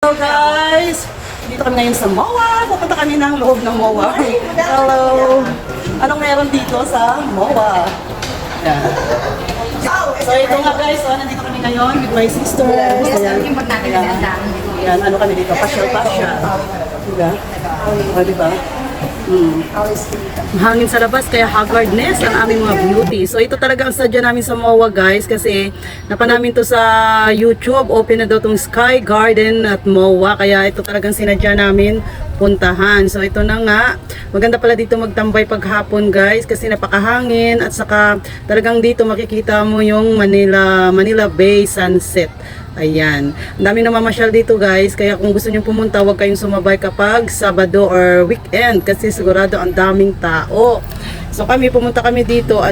Hello guys! Dito kami ngayon sa MOA. Pupunta kami ng loob ng MOA. Hello! Anong meron dito sa MOA? Yan. So ito nga guys, nandito kami ngayon with my sisters. Ayan. Yan, ano kami dito? Pasyal-pasyal. Diba? O, diba? Hangin sa labas, kaya haggardness ang aming mga beauty. So ito talaga ang sadya namin sa MOA guys, kasi napanamin to sa YouTube. Open na daw tong Sky Garden at MOA, kaya ito talagang sinadya namin puntahan. So ito na nga, maganda pala dito magtambay paghapon guys, kasi napakahangin at saka talagang dito makikita mo yung Manila Bay sunset. Ayan. Ang dami namamasyal dito guys, kaya kung gusto nyo pumunta, huwag kayong sumabay kapag Sabado or weekend kasi sigurado ang daming tao. So pumunta kami dito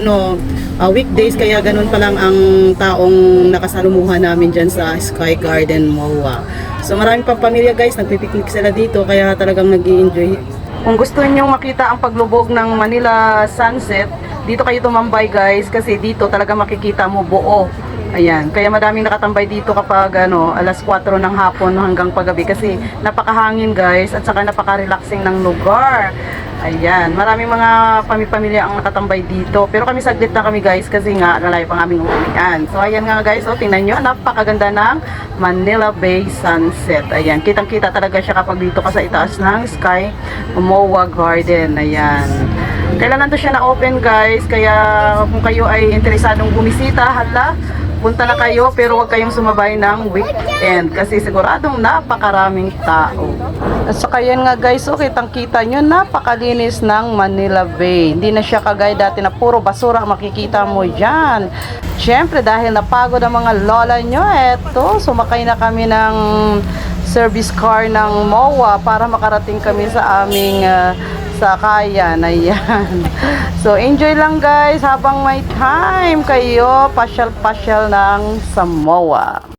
weekdays, kaya ganun pa lang ang taong nakasalumuhan namin dyan sa Sky Garden MOA. So maraming pang pamilya guys, nagpipiknik sila dito, kaya talagang nag-i-enjoy. Kung gusto niyo makita ang paglubog ng Manila sunset, dito kayo tumambay guys, kasi dito talaga makikita mo buo. Ayan, kaya madaming nakatambay dito kapag alas 4 ng hapon hanggang paggabi, kasi napakahangin guys at saka napaka-relaxing ng lugar. Ayan, maraming mga pamilya ang nakatambay dito, pero kami saglit na kami guys kasi nga lalayo pang aming uwian. So ayan nga guys, tingnan nyo, napakaganda ng Manila Bay sunset. Ayan, kitang-kita talaga siya kapag dito ka sa itaas ng Sky MOA Garden. Ayan. Kailan nandito siya na-open guys, kaya kung kayo ay interesadong bumisita, punta na kayo, pero huwag kayong sumabay ng weekend kasi siguradong napakaraming tao. At saka yan nga guys, kitang-kita nyo, napakalinis ng Manila Bay. Hindi na siya kagaya dati na puro basura ang makikita mo dyan. Siyempre dahil napagod ang mga lola nyo, sumakay na kami ng service car ng MOA para makarating kami sa aming sakayan. Ayan. So enjoy lang guys habang may time kayo, pasyal-pasyal ng sa MOA.